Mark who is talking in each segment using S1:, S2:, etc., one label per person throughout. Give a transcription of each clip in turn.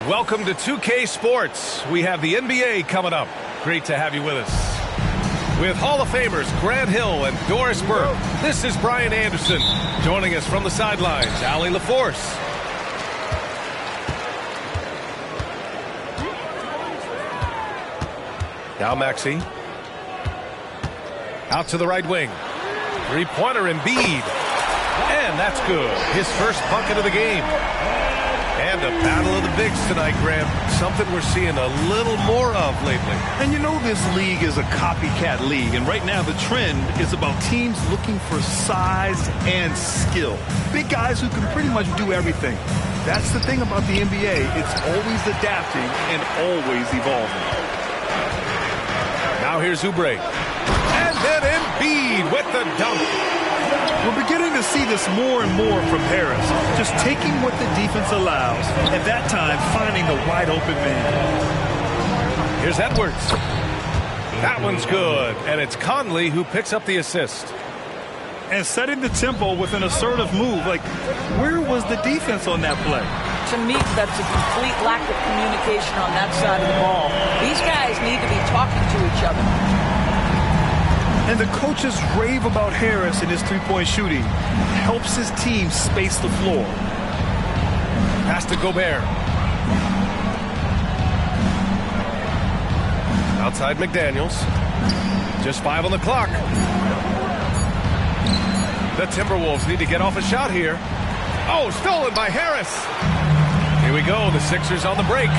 S1: Welcome to 2K Sports. We have the NBA coming up. Great to have you with us. With Hall of Famers Grant Hill and Doris Burke, this is Brian Anderson. Joining us from the sidelines, Allie LaForce. Now Maxey. Out to the right wing. Three-pointer Embiid. And that's good. His first bucket of the game. And a battle of the bigs tonight, Graham. Something we're seeing a little more of lately.
S2: And you know this league is a copycat league. And right now the trend is about teams looking for size and skill. Big guys who can pretty much do everything. That's the thing about the NBA. It's always adapting and always evolving.
S1: Now here's Oubre. And then Embiid with the dunk.
S2: We're beginning to see this more and more from Harris, just taking what the defense allows, and that time finding the wide open man.
S1: Here's Edwards. That one's good, and it's Conley who picks up the assist.
S2: And setting the tempo with an assertive move. Like, where was the defense on that play?
S3: To me, that's a complete lack of communication on that side of the ball. These guys need to be talking to each other.
S2: And the coaches rave about Harris and his three-point shooting. Helps his team space the floor.
S1: Pass to Gobert. Outside McDaniels. Just 5 on the clock. The Timberwolves need to get off a shot here. Oh, stolen by Harris. Here we go. The Sixers on the break.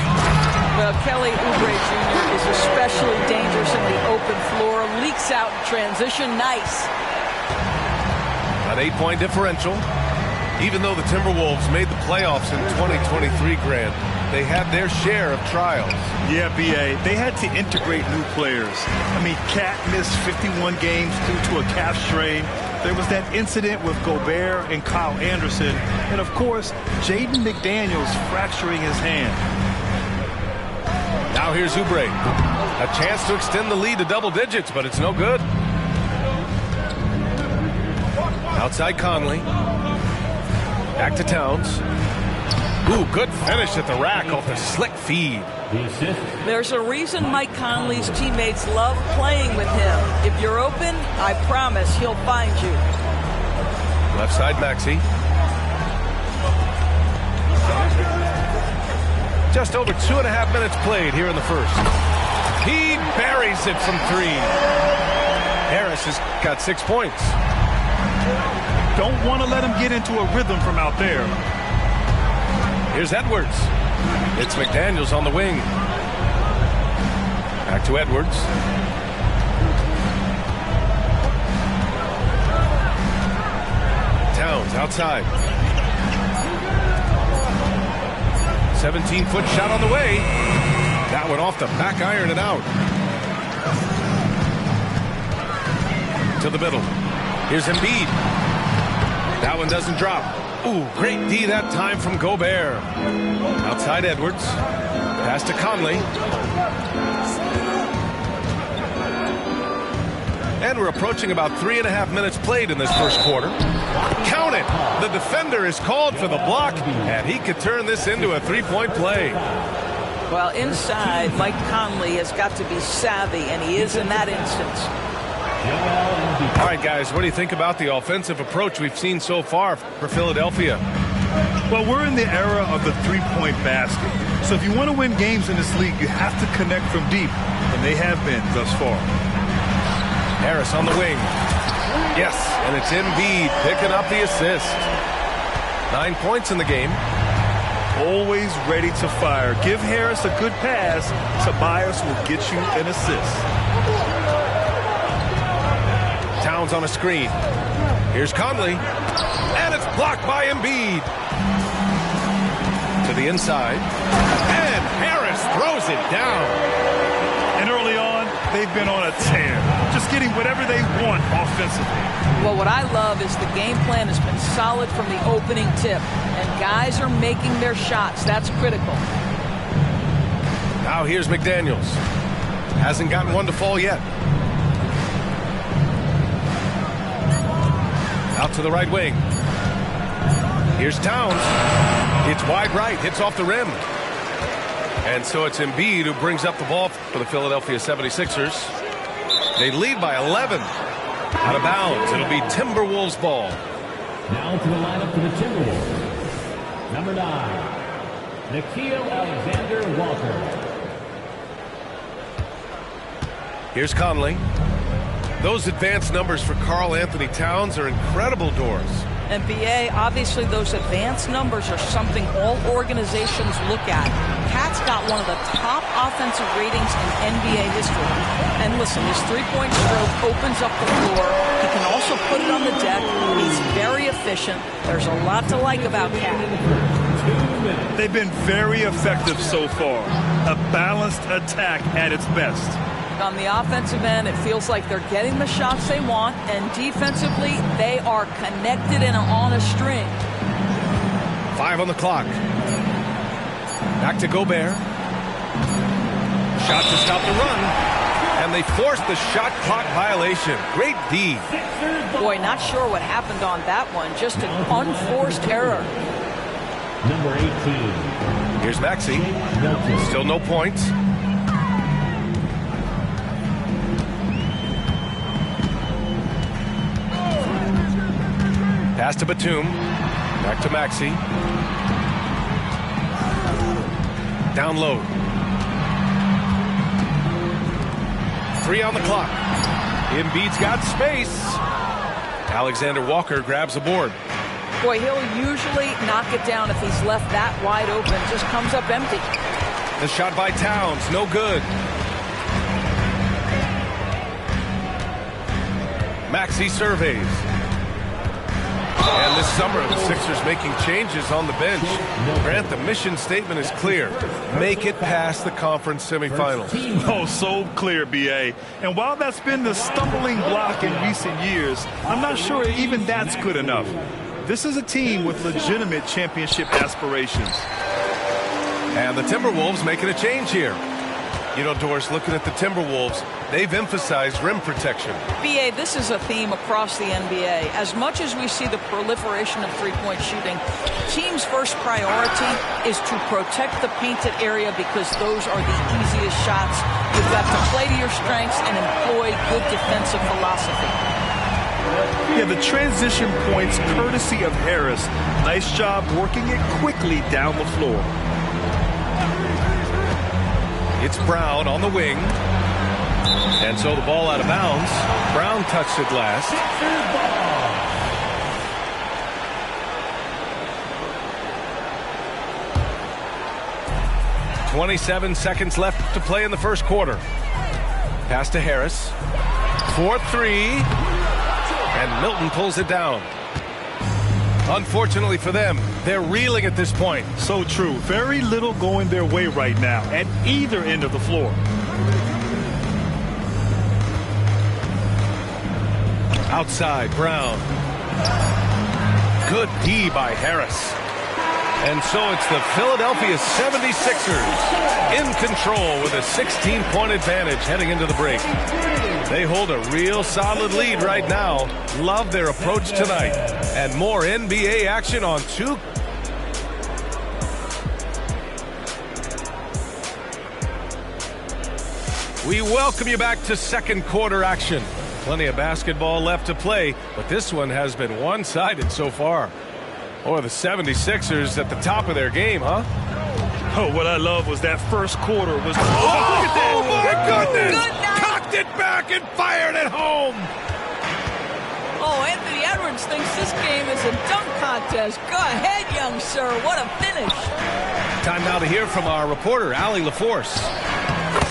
S3: Well, Kelly Oubre Jr. is especially dangerous in the open floor. Leaks out in transition. Nice.
S1: An 8-point differential. Even though the Timberwolves made the playoffs in 2023, Grant, they had their share of trials.
S2: Yeah, B.A., they had to integrate new players. I mean, Cat missed 51 games due to a calf strain. There was that incident with Gobert and Kyle Anderson. And, of course, Jaden McDaniels fracturing his hand.
S1: Now here's Oubre. A chance to extend the lead to double digits, but it's no good. Outside Conley. Back to Towns. Ooh, good finish at the rack off a slick feed.
S3: There's a reason Mike Conley's teammates love playing with him. If you're open, I promise he'll find you.
S1: Left side Maxey. Just over 2.5 minutes played here in the first. He buries it from 3. Harris has got 6 points.
S2: Don't want to let him get into a rhythm from out there.
S1: Here's Edwards. It's McDaniels on the wing. Back to Edwards. Towns outside. 17-foot shot on the way. That one off the back iron and out. To the middle. Here's Embiid. That one doesn't drop. Ooh, great D that time from Gobert. Outside Edwards. Pass to Conley. And we're approaching about 3.5 minutes played in this first quarter. Count it! The defender is called for the block, and he could turn this into a 3-point play.
S3: Well, inside, Mike Conley has got to be savvy, and he is in that instance.
S1: All right, guys, what do you think about the offensive approach we've seen so far for Philadelphia?
S2: Well, we're in the era of the three-point basket. So if you want to win games in this league, you have to connect from deep, and they have been thus far.
S1: Harris on the wing. Yes, and it's Embiid picking up the assist. 9 points in the game.
S2: Always ready to fire. Give Harris a good pass. Tobias will get you an assist.
S1: Towns on a screen. Here's Conley. And it's blocked by Embiid. To the inside. And Harris throws it down.
S2: And early on, they've been on a tear. Just getting whatever they want offensively.
S3: Well, what I love is the game plan has been solid from the opening tip. And guys are making their shots. That's critical.
S1: Now here's McDaniels. Hasn't gotten one to fall yet. Out to the right wing. Here's Towns. It's wide right, hits off the rim. And so it's Embiid who brings up the ball for the Philadelphia 76ers. They lead by 11. Out of bounds. It'll be Timberwolves ball.
S4: Now to the lineup for the Timberwolves. Number 9, Nickeil Alexander-Walker.
S1: Here's Conley. Those advanced numbers for Karl Anthony Towns are incredible, Doris.
S3: And BA, obviously those advanced numbers are something all organizations look at. Cat's got one of the top offensive ratings in NBA history. And listen, his three-point stroke opens up the floor. He can also put it on the deck. He's very efficient. There's a lot to like about Cat.
S2: They've been very effective so far. A balanced attack at its best.
S3: On the offensive end, it feels like they're getting the shots they want, and defensively, they are connected and on a string.
S1: 5 on the clock. Back to Gobert. Shot to stop the run. And they forced the shot clock violation. Great D.
S3: Boy, not sure what happened on that one. Just an unforced error.
S4: Number 18.
S1: Here's Maxey. Still no points. Pass to Batum. Back to Maxey. Down low. 3 on the clock. Embiid's got space. Alexander Walker grabs the board.
S3: Boy, he'll usually knock it down if he's left that wide open. Just comes up empty.
S1: The shot by Towns, no good. Maxey surveys. And this summer, the Sixers making changes on the bench. Grant, the mission statement is clear. Make it past the conference semifinals.
S2: Oh, so clear, B.A. And while that's been the stumbling block in recent years, I'm not sure even that's good enough. This is a team with legitimate championship aspirations.
S1: And the Timberwolves making a change here. You know, Doris, looking at the Timberwolves, they've emphasized rim protection.
S3: BA, this is a theme across the NBA. As much as we see the proliferation of three-point shooting, teams' first priority is to protect the painted area because those are the easiest shots. You've got to play to your strengths and employ good defensive philosophy.
S2: Yeah, the transition points courtesy of Harris. Nice job working it quickly down the floor.
S1: It's Brown on the wing. And so the ball out of bounds. Brown touched it last. .27 seconds left to play in the first quarter. Pass to Harris. 4-3. And Milton pulls it down. Unfortunately for them, they're reeling at this point.
S2: So true. Very little going their way right now at either end of the floor.
S1: Outside, Brown. Good D by Harris. And so it's the Philadelphia 76ers in control with a 16-point advantage heading into the break. They hold a real solid lead right now. Love their approach tonight. And more NBA action on 2. We welcome you back to second quarter action. Plenty of basketball left to play, but this one has been one-sided so far. Or the 76ers at the top of their game, huh?
S2: Oh, what I love was that first quarter was...
S1: Oh, look at that! Oh, my goodness! Cocked it back and fired it home!
S3: Oh, Anthony Edwards thinks this game is a dunk contest. Go ahead, young sir. What a finish.
S1: Time now to hear from our reporter, Allie LaForce.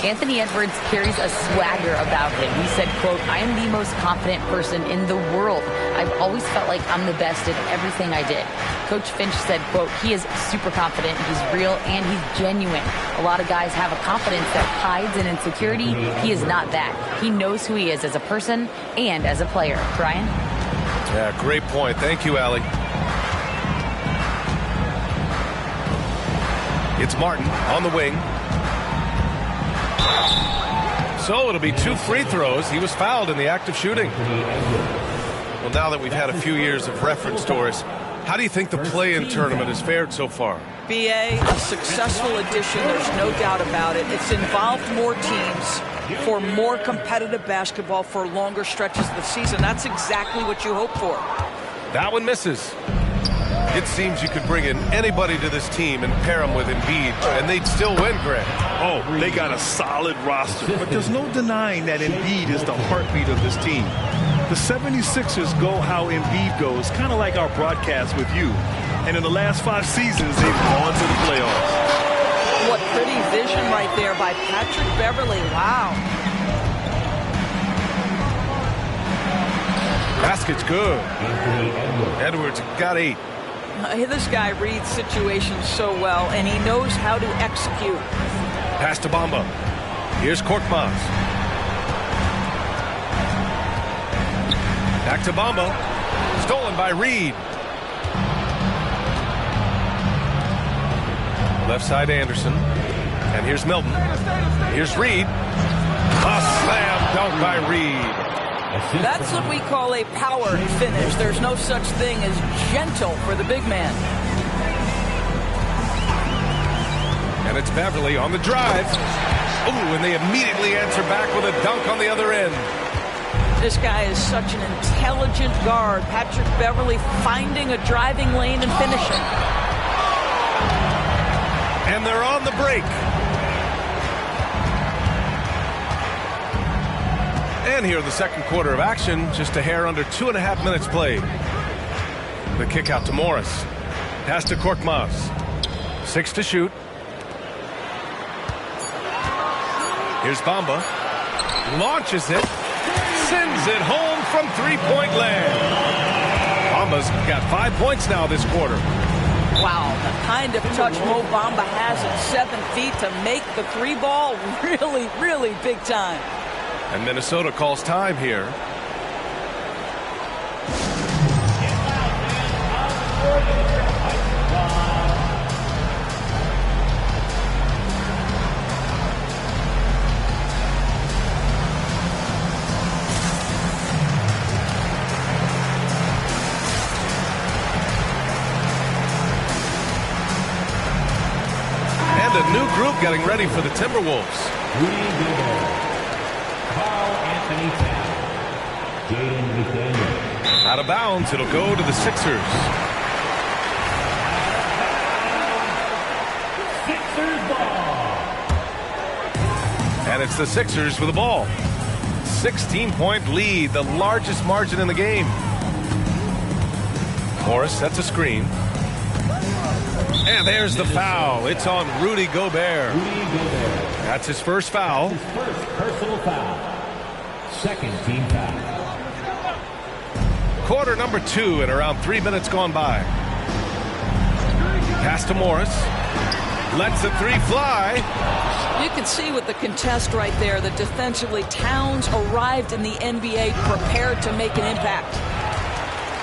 S5: Anthony Edwards carries a swagger about him. He said, quote, "I am the most confident person in the world. I've always felt like I'm the best at everything I did." Coach Finch said, quote, "He is super confident, he's real, and he's genuine. A lot of guys have a confidence that hides in insecurity. He is not that. He knows who he is as a person and as a player." Brian?
S1: Yeah, great point. Thank you, Allie. It's Martin on the wing. So it'll be 2 free throws. He was fouled in the act of shooting. Well, now that we've had a few years of reference, Doris, how do you think the play-in tournament has fared so far?
S3: BA, a successful addition, there's no doubt about it. It's involved more teams for more competitive basketball for longer stretches of the season. That's exactly what you hope for.
S1: That one misses. It seems you could bring in anybody to this team and pair them with Embiid, and they'd still win, Grant.
S2: Oh, they got a solid roster, but there's no denying that Embiid is the heartbeat of this team. The 76ers go how Embiid goes, kind of like our broadcast with you. And in the last 5 seasons, they've gone to the playoffs.
S3: What pretty vision right there by Patrick Beverley. Wow.
S1: Basket's good. Edwards got 8.
S3: This guy reads situations so well, and he knows how to execute.
S1: Pass to Bamba. Here's Korkmaz. Back to Bamba. Stolen by Reed. Left side Anderson. And here's Milton. Here's Reed. A slam dunk by Reed.
S3: That's what we call a power finish. There's no such thing as gentle for the big man.
S1: And it's Beverly on the drive. Ooh, and they immediately answer back with a dunk on the other end.
S3: This guy is such an intelligent guard. Patrick Beverley finding a driving lane and finishing.
S1: And they're on the break. And here in the second quarter of action, just a hair under 2.5 minutes played. The kick out to Morris. Pass to Korkmaz. 6 to shoot. Here's Bamba. Launches it. Sends it home from three-point land. Bamba's got 5 points now this quarter.
S3: Wow, the kind of touch Mo Bamba has at 7 feet to make the 3-ball really, really big time.
S1: And Minnesota calls time here. And a new group getting ready for the Timberwolves. Out of bounds, it'll go to the Sixers. And it's the Sixers with the ball. 16-point lead, the largest margin in the game. Morris sets a screen. And there's the foul. It's on Rudy Gobert. That's his first foul.
S4: His first personal foul. Second team foul.
S1: Quarter number 2 and around 3 minutes gone by. Pass to Morris. Lets the 3 fly.
S3: You can see with the contest right there that defensively Towns arrived in the NBA prepared to make an impact.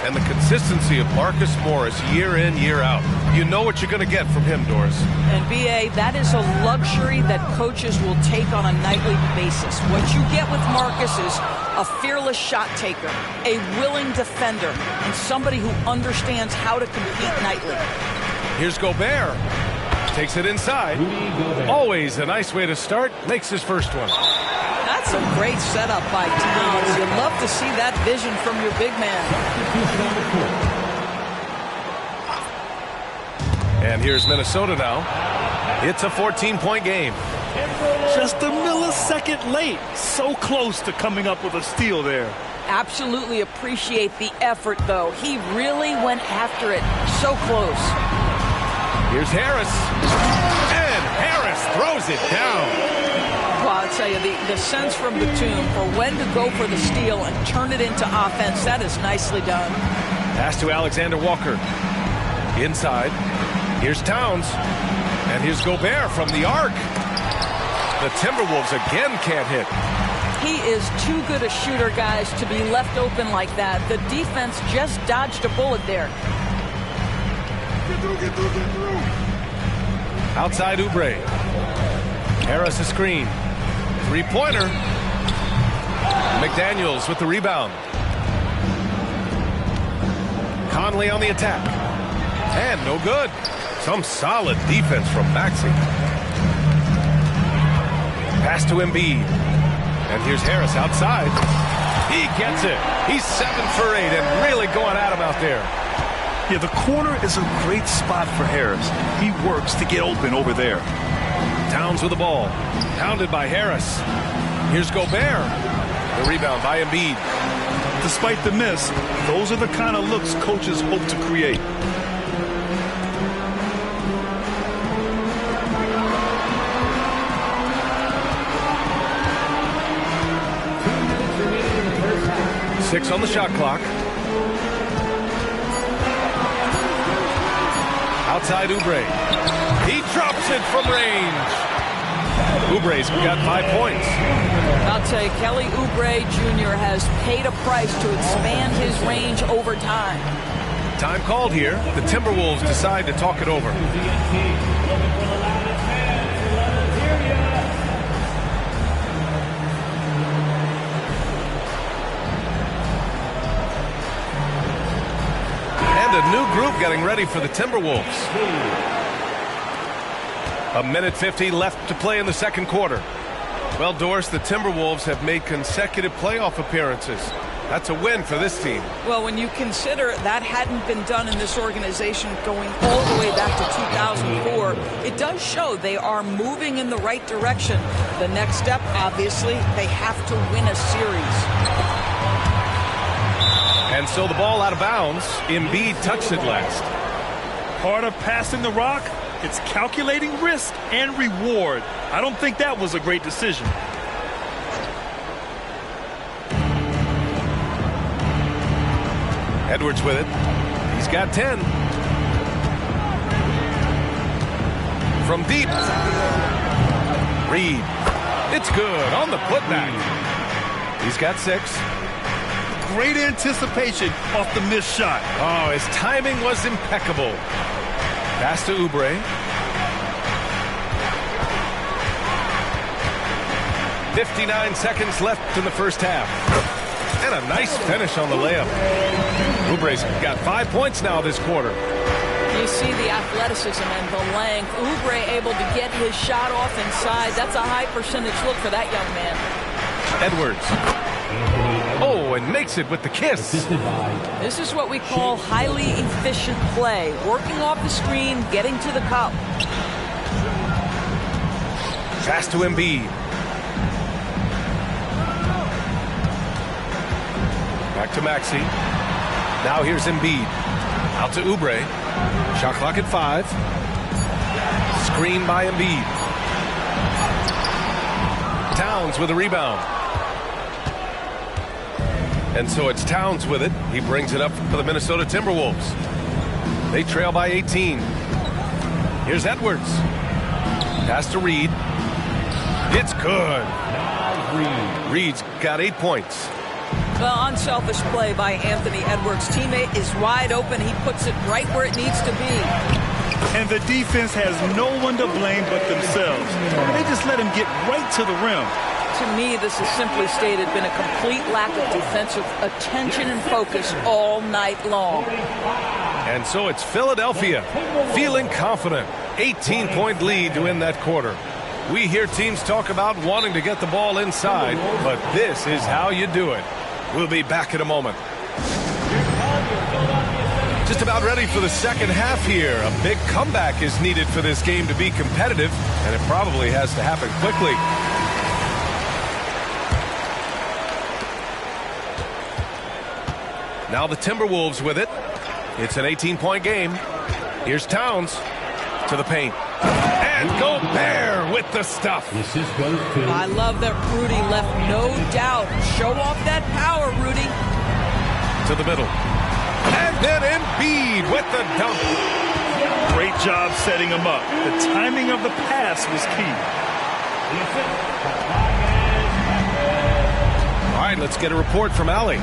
S1: And the consistency of Marcus Morris year in, year out. You know what you're going to get from him, Doris.
S3: And BA, that is a luxury that coaches will take on a nightly basis. What you get with Marcus is a fearless shot taker, a willing defender, and somebody who understands how to compete nightly.
S1: Here's Gobert. Takes it inside. Always a nice way to start. Makes his first one.
S3: That's a great setup by Towns. You'd love to see that vision from your big man.
S1: And here's Minnesota now. It's a 14-point game.
S2: Just a millisecond late. So close to coming up with a steal there.
S3: Absolutely appreciate the effort, though. He really went after it. So close.
S1: Here's Harris. And Harris throws it down.
S3: Well, I'll tell you, the sense from Batum for when to go for the steal and turn it into offense, that is nicely done.
S1: Pass to Alexander Walker. Inside. Here's Towns. And here's Gobert from the arc. The Timberwolves again can't hit.
S3: He is too good a shooter, guys, to be left open like that. The defense just dodged a bullet there.
S2: Get through.
S1: Outside Oubre. Harris a screen. 3-pointer. McDaniels with the rebound. Conley on the attack. And no good. Some solid defense from Maxey. Pass to Embiid. And here's Harris outside. He gets it. He's 7 for 8 and really going at him out there.
S2: Yeah, the corner is a great spot for Harris. He works to get open over there.
S1: Towns with the ball. Pounded by Harris. Here's Gobert. The rebound by Embiid.
S2: Despite the miss, those are the kind of looks coaches hope to create.
S1: Six on the shot clock. Outside Oubre. He drops it from range. Oubre's got 5 points.
S3: I'll tell you, Kelly Oubre Jr. has paid a price to expand his range over time.
S1: Time called here. The Timberwolves decide to talk it over. And a new group getting ready for the Timberwolves. A minute 50 left to play in the second quarter. Well, Doris, the Timberwolves have made consecutive playoff appearances. That's a win for this team.
S3: Well, when you consider that hadn't been done in this organization going all the way back to 2004, it does show they are moving in the right direction. The next step, obviously, they have to win a series.
S1: And so the ball out of bounds. Embiid touched it last.
S2: Part of passing the rock, it's calculating risk and reward. I don't think that was a great decision.
S1: Edwards with it. He's got 10. From deep. Reed. It's good on the putback. He's got 6.
S2: Great anticipation off the missed shot.
S1: Oh, his timing was impeccable. Pass to Oubre. 59 seconds left in the first half. And a nice finish on the layup. Oubre's got 5 points now this quarter.
S3: You see the athleticism and the length. Oubre able to get his shot off inside. That's a high percentage look for that young man.
S1: Edwards. Oh, and makes it with the kiss.
S3: This is what we call highly efficient play. Working off the screen, getting to the cup.
S1: Pass to Embiid. Back to Maxey. Now here's Embiid. Out to Oubre. Shot clock at 5. Screen by Embiid. Towns with a rebound. And so it's Towns with it. He brings it up for the Minnesota Timberwolves. They trail by 18. Here's Edwards. Pass to Reed. It's good. Reed's got 8 points.
S3: Well, unselfish play by Anthony Edwards. Teammate is wide open. He puts it right where it needs to be.
S2: And the defense has no one to blame but themselves. They just let him get right to the rim.
S3: To me, this has simply stated been a complete lack of defensive attention and focus all night long.
S1: And so it's Philadelphia feeling confident. 18-point lead to end that quarter. We hear teams talk about wanting to get the ball inside, but this is how you do it. We'll be back in a moment. Just about ready for the second half here. A big comeback is needed for this game to be competitive, and it probably has to happen quickly. Now the Timberwolves with it. It's an 18-point game. Here's Towns to the paint. And Gobert with the stuff.
S3: I love that Rudy left no doubt. Show off that power, Rudy.
S1: To the middle. And then Embiid with the dunk.
S2: Great job setting him up. The timing of the pass was key.
S1: All right, let's get a report from Allie.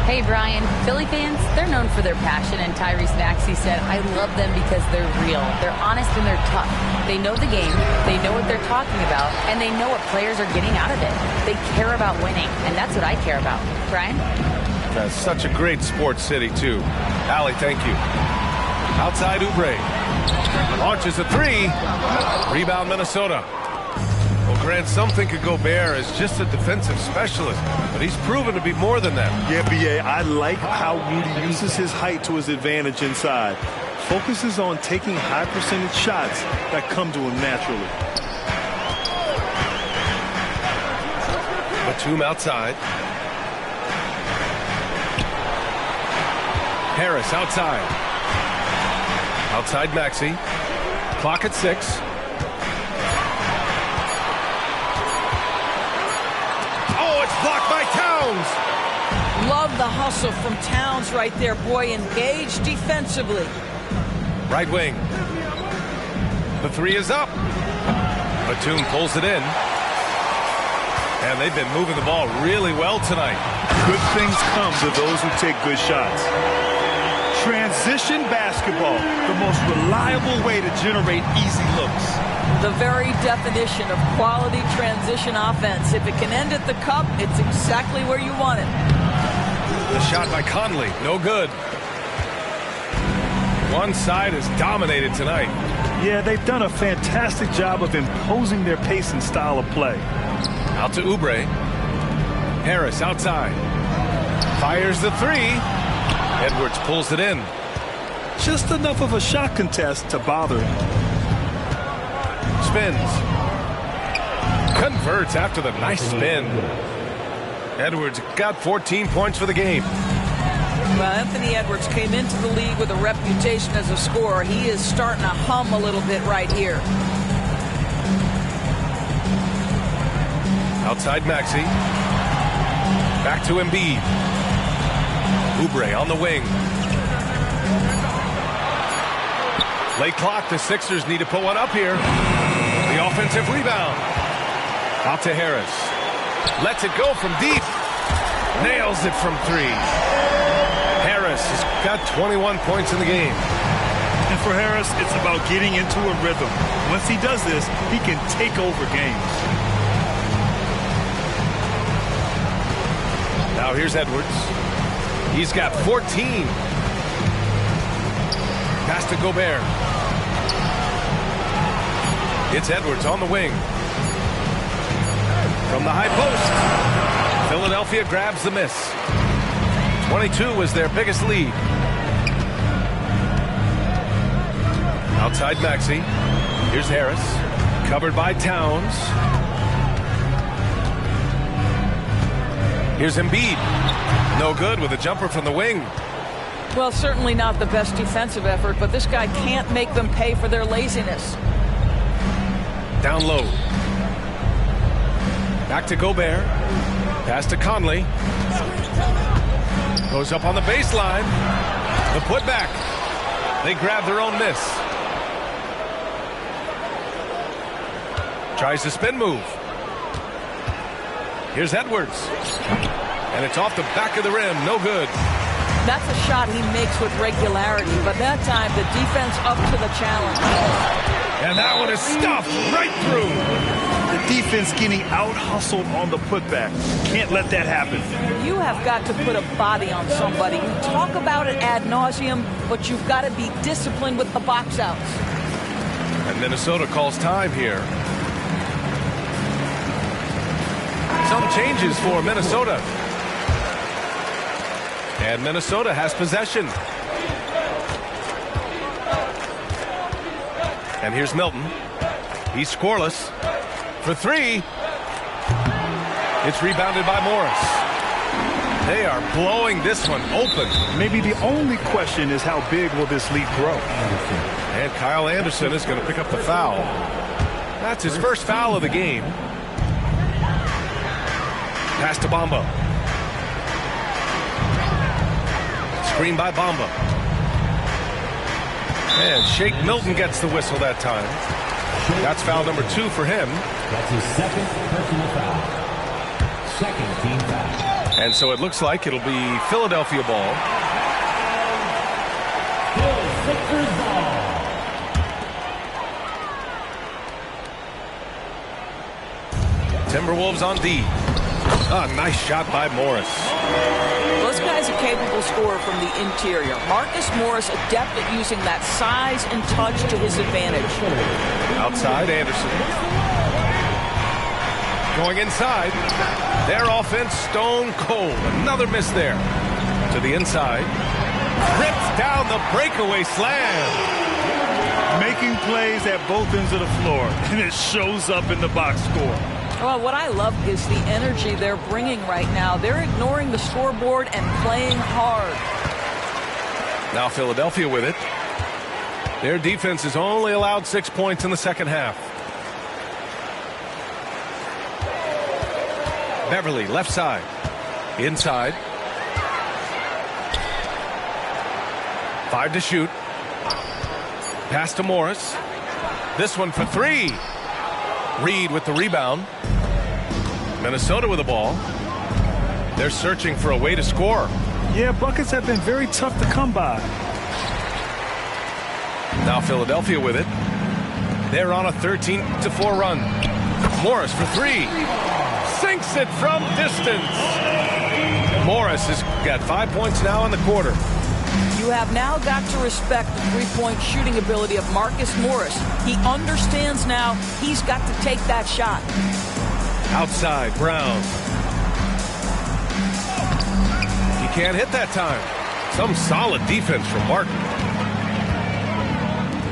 S5: Hey, Brian. Philly fans, they're known for their passion, and Tyrese Maxey said, I love them because they're real. They're honest and they're tough. They know the game, they know what they're talking about, and they know what players are getting out of it. They care about winning, and that's what I care about. Brian?
S1: That's such a great sports city, too. Allie, thank you. Outside Oubre. Launches a three. Rebound Minnesota. Well, Grant, some think of Gobert as just a defensive specialist, but he's proven to be more than that.
S2: Yeah, B.A., I like how Rudy uses his height to his advantage inside. Focuses on taking high percentage shots that come to him naturally.
S1: Batum outside. Harris outside. Outside Maxey. Clock at 6. Blocked by Towns.
S3: Love the hustle from Towns right there. Boy, engaged defensively.
S1: Right wing. The three is up. Batum pulls it in. And they've been moving the ball really well tonight.
S2: Good things come to those who take good shots. Transition basketball, the most reliable way to generate easy looks.
S3: The very definition of quality transition offense. If it can end at the cup, it's exactly where you want it.
S1: The shot by Conley, no good. One side is dominated tonight.
S2: Yeah, they've done a fantastic job of imposing their pace and style of play.
S1: Out to Oubre. Harris outside. Fires the three. Edwards pulls it in.
S2: Just enough of a shot contest to bother him.
S1: Spins. Converts after the nice spin. Edwards got 14 points for the game.
S3: Well, Anthony Edwards came into the league with a reputation as a scorer. He is starting to hum a little bit right here.
S1: Outside Maxey. Back to Embiid. Oubre on the wing. Late clock. The Sixers need to put one up here. The offensive rebound. Out to Harris. Lets it go from deep. Nails it from three. Harris has got 21 points in the game.
S2: And for Harris, it's about getting into a rhythm. Once he does this, he can take over games.
S1: Now here's Edwards. He's got 14. Pass to Gobert. It's Edwards on the wing. From the high post. Philadelphia grabs the miss. 22 was their biggest lead. Outside Maxey. Here's Harris. Covered by Towns. Here's Embiid. No good with a jumper from the wing.
S3: Well, certainly not the best defensive effort, but this guy can't make them pay for their laziness.
S1: Down low. Back to Gobert. Pass to Conley. Goes up on the baseline. The putback. They grab their own miss. Tries the spin move. Here's Edwards. And it's off the back of the rim. No good.
S3: That's a shot he makes with regularity, but that time the defense up to the challenge.
S1: And that one is stuffed right through.
S2: The defense getting out-hustled on the putback. Can't let that happen.
S3: You have got to put a body on somebody. You talk about it ad nauseum, but you've got to be disciplined with the box outs.
S1: And Minnesota calls time here. Some changes for Minnesota. And Minnesota has possession. And here's Milton. He's scoreless. For three. It's rebounded by Morris. They are blowing this one open.
S2: Maybe the only question is how big will this lead grow?
S1: And Kyle Anderson is going to pick up the foul. That's his first foul of the game. Pass to Bamba. Screen by Bamba. And Shake Milton gets the whistle that time. That's foul number 2 for him.
S4: That's his second personal foul. Second team foul.
S1: And so it looks like it'll be Philadelphia ball.
S4: Sixers ball.
S1: Timberwolves on D. Ah, nice shot by Morris.
S3: Well, this guy's a capable scorer from the interior. Marcus Morris adept at using that size and touch to his advantage.
S1: Outside, Anderson. Going inside. Their offense stone cold. Another miss there. To the inside. Rips down the breakaway slam.
S2: Making plays at both ends of the floor, and it shows up in the box score.
S3: Well, what I love is the energy they're bringing right now. They're ignoring the scoreboard and playing hard.
S1: Now Philadelphia with it. Their defense has only allowed 6 points in the second half. Beverly, left side. Inside. 5 to shoot. Pass to Morris. This one for 3. Reed with the rebound. Minnesota with the ball. They're searching for a way to score.
S2: Yeah, buckets have been very tough to come by.
S1: Now Philadelphia with it. They're on a 13-4 run. Morris for 3. Sinks it from distance. Morris has got 5 points now in the quarter.
S3: You have now got to respect the three-point shooting ability of Marcus Morris. He understands now he's got to take that shot.
S1: Outside, Brown. He can't hit that time. Some solid defense from Martin.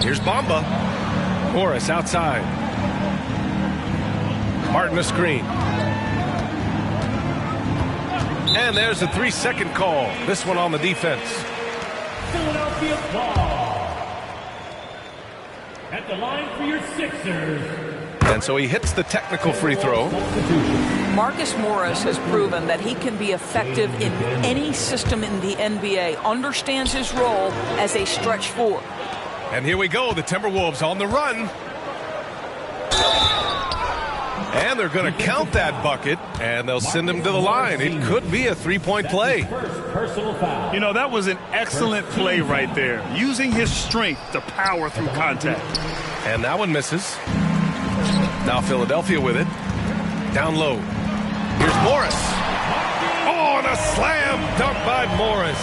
S1: Here's Bamba. Morris outside. Martin a screen. And there's a 3-second call. This one on the defense.
S4: Philadelphia ball. At the line for your Sixers.
S1: And so he hits the technical free throw.
S3: Marcus Morris has proven that he can be effective in any system in the NBA, understands his role as a stretch 4.
S1: And here we go, the Timberwolves on the run. And they're going to count that bucket, and they'll send him to the line. It could be a 3-point play.
S2: You know, that was an excellent play right there, using his strength to power through contact.
S1: And that one misses. Now Philadelphia with it. Down low. Here's Morris. Oh, and a slam dunk by Morris.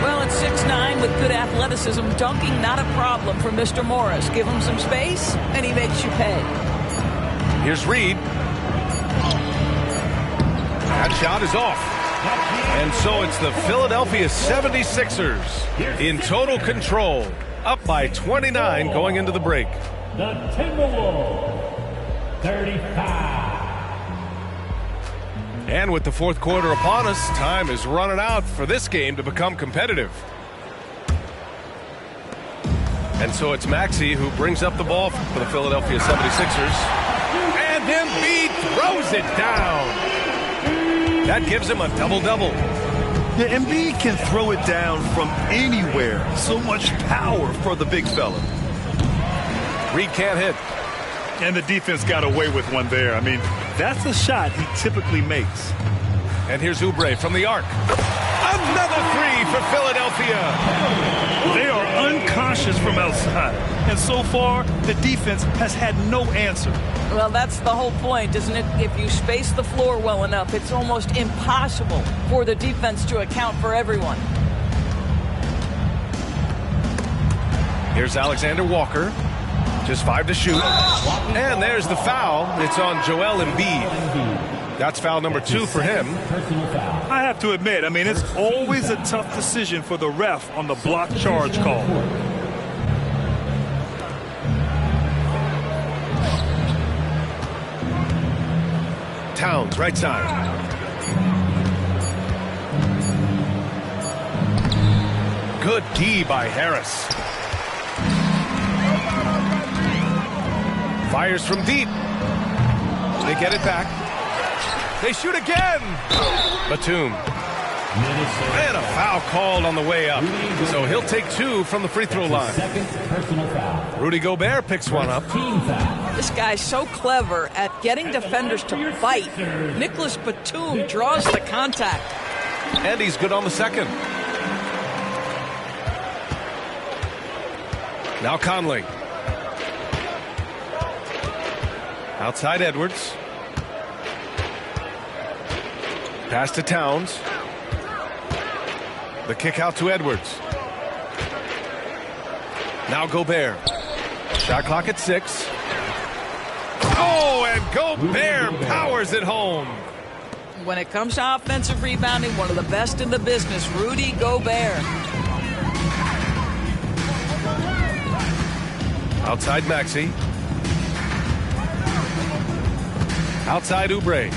S3: Well, at 6'9", with good athleticism, dunking not a problem for Mr. Morris. Give him some space, and he makes you pay.
S1: Here's Reed. That shot is off. And so it's the Philadelphia 76ers in total control, up by 29 going into the break.
S4: The Timberwolves, 35.
S1: And with the fourth quarter upon us, time is running out for this game to become competitive. And so it's Maxey who brings up the ball for the Philadelphia 76ers. And Embiid throws it down. That gives him a double-double.
S2: Yeah, Embiid can throw it down from anywhere. So much power for the big fella.
S1: Reed can't hit.
S2: And the defense got away with one there. I mean, that's a shot he typically makes.
S1: And here's Oubre from the arc. Another 3 for Philadelphia.
S2: They are unconscious from outside. And so far, the defense has had no answer.
S3: Well, that's the whole point, isn't it? If you space the floor well enough, it's almost impossible for the defense to account for everyone.
S1: Here's Alexander Walker. Just 5 to shoot. And there's the foul. It's on Joel Embiid. That's foul number 2 for him.
S2: I have to admit, I mean, it's always a tough decision for the ref on the block charge call.
S1: Towns, right side. Good D by Harris. Fires from deep. They get it back. They shoot again. Batum. And a foul called on the way up. So he'll take 2 from the free throw line. Rudy Gobert picks one up.
S3: This guy's so clever at getting defenders to fight. Nicholas Batum draws the contact.
S1: And he's good on the second. Now Conley. Outside Edwards. The kick out to Edwards. Now Gobert. Shot clock at 6. Oh, and Gobert powers it home.
S3: When it comes to offensive rebounding, one of the best in the business, Rudy Gobert.
S1: Outside Maxey. Outside Oubre.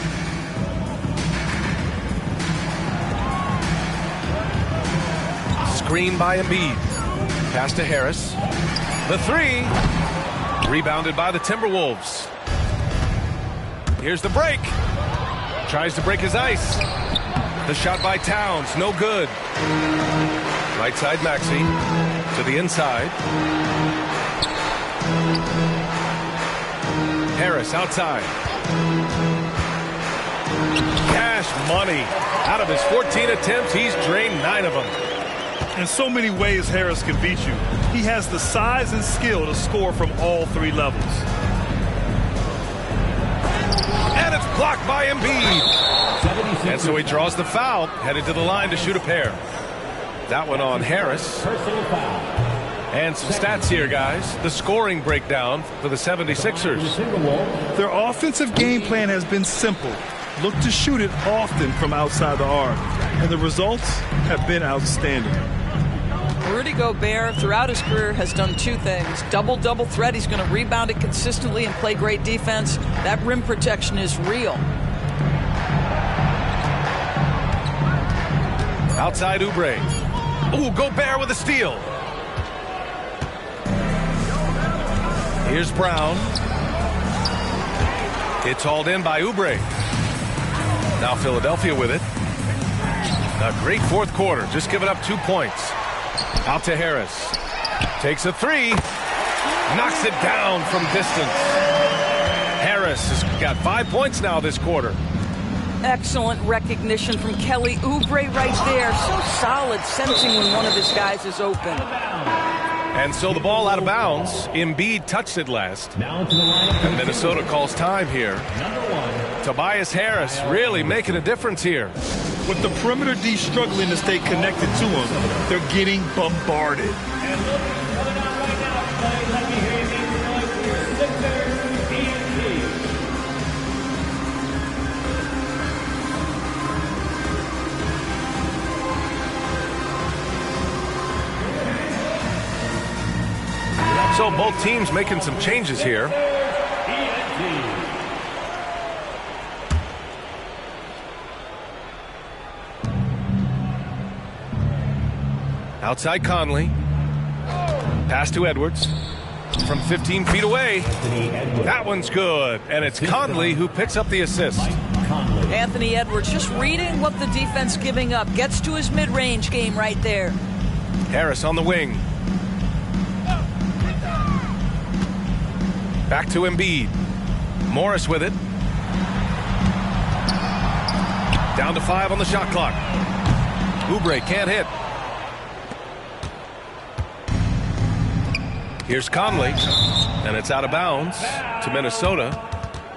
S1: Screen by Embiid. Pass to Harris. The 3. Rebounded by the Timberwolves. Here's the break. Tries to break his ice. The shot by Towns, no good. Right side Maxey to the inside. Harris outside. Cash money. Out of his 14 attempts, he's drained 9 of them.
S2: In so many ways, Harris can beat you. He has the size and skill to score from all 3 levels.
S1: And it's blocked by Embiid. And so he draws the foul, headed to the line to shoot a pair. That one on Harris.
S4: Personal foul.
S1: And some stats here, guys. The scoring breakdown for the 76ers.
S2: Their offensive game plan has been simple. Look to shoot it often from outside the arc. And the results have been outstanding.
S3: Rudy Gobert, throughout his career, has done 2 things. Double-double threat. He's going to rebound it consistently and play great defense. That rim protection is real.
S1: Outside Oubre. Ooh, Gobert with a steal. Here's Brown. It's hauled in by Oubre. Now Philadelphia with it. A great 4th quarter. Just giving up 2 points. Out to Harris. Takes a 3. Knocks it down from distance. Harris has got 5 points now this quarter.
S3: Excellent recognition from Kelly Oubre right there. So solid, sensing when one of his guys is open.
S1: And so the ball out of bounds. Embiid touched it last. And Minnesota calls time here. Tobias Harris really making a difference here.
S2: With the perimeter D struggling to stay connected to him, they're getting bombarded.
S1: So both teams making some changes here. Outside Conley. Pass to Edwards. From 15 feet away. That one's good. And it's Conley who picks up the assist.
S3: Anthony Edwards just reading what the defense giving up. Gets to his mid-range game right there.
S1: Harris on the wing. Back to Embiid. Morris with it. Down to 5 on the shot clock. Oubre can't hit. Here's Conley, and it's out of bounds to Minnesota.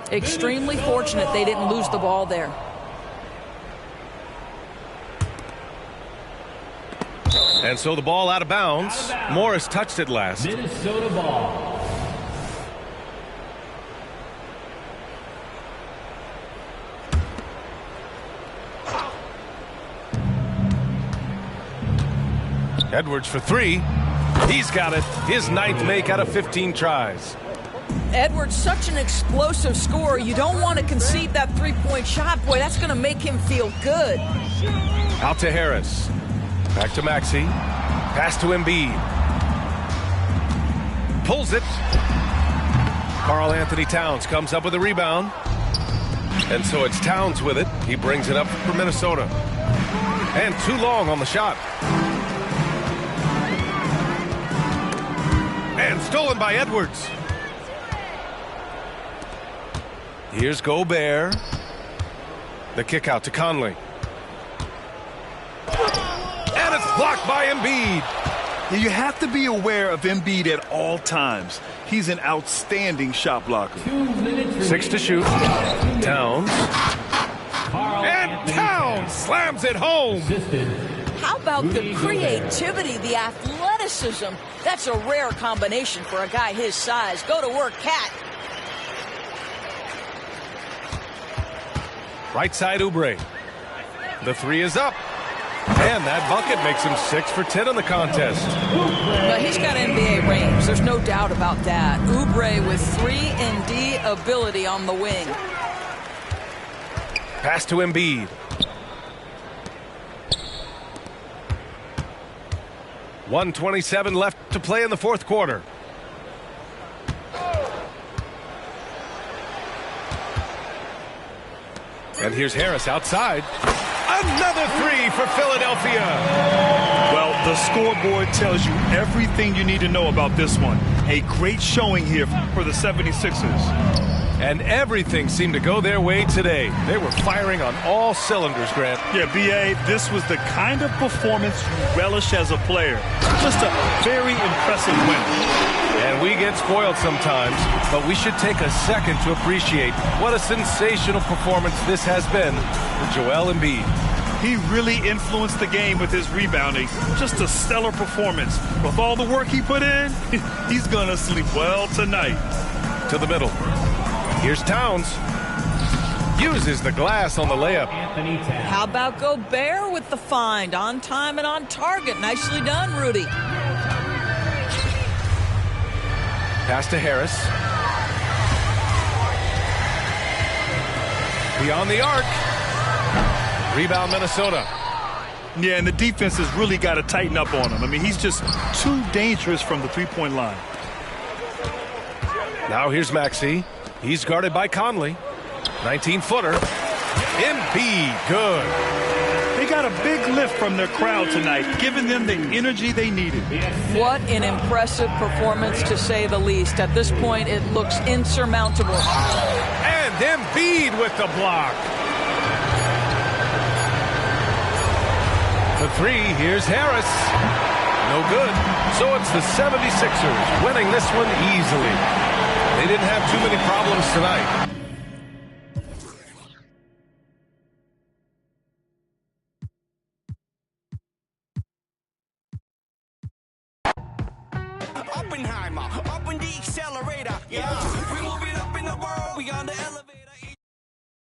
S3: Extremely fortunate they didn't lose the ball there.
S1: And so the ball out of bounds. Morris touched it last.
S4: Minnesota ball.
S1: Edwards for 3. He's got it. His 9th make out of 15 tries.
S3: Edwards, such an explosive scorer. You don't want to concede that 3-point shot. Boy, that's going to make him feel good.
S1: Out to Harris. Back to Maxey. Pass to Embiid. Pulls it. Karl Anthony Towns comes up with a rebound. And so it's Towns with it. He brings it up for Minnesota. And too long on the shot. And stolen by Edwards. Here's Gobert. The kick out to Conley. And it's blocked by Embiid.
S2: You have to be aware of Embiid at all times. He's an outstanding shot blocker.
S1: 6 to shoot. Towns. And Towns slams it home.
S3: How about the creativity, the athleticism? That's a rare combination for a guy his size. Go to work, Cat.
S1: Right side, Oubre. The three is up. And that bucket makes him 6 for 10 in the contest.
S3: But he's got NBA range. There's no doubt about that. Oubre with 3-and-D ability on the wing.
S1: Pass to Embiid. .127 left to play in the fourth quarter. And here's Harris outside. Another three for Philadelphia.
S2: Well, the scoreboard tells you everything you need to know about this one. A great showing here for the 76ers.
S1: And everything seemed to go their way today. They were firing on all cylinders, Grant.
S2: Yeah, B.A., this was the kind of performance you relish as a player. Just a very impressive win.
S1: And we get spoiled sometimes, but we should take a second to appreciate what a sensational performance this has been for Joel Embiid.
S2: He really influenced the game with his rebounding. Just a stellar performance. With all the work he put in, he's going to sleep well tonight.
S1: To the middle. Here's Towns. Uses the glass on the layup.
S3: How about Gobert with the find? On time and on target. Nicely done, Rudy.
S1: Pass to Harris. Beyond the arc. Rebound, Minnesota.
S2: Yeah, and the defense has really got to tighten up on him. I mean, he's just too dangerous from the three-point line.
S1: Now here's Maxey. He's guarded by Conley. 19-footer. Embiid, good.
S2: They got a big lift from their crowd tonight, giving them the energy they needed.
S3: What an impressive performance, to say the least. At this point, it looks insurmountable.
S1: And Embiid with the block. The three, here's Harris. No good. So it's the 76ers winning this one easily. They didn't have too many problems tonight.
S6: Oppenheimer, up in the accelerator. Yeah, we moving up in the world, we on the elevator.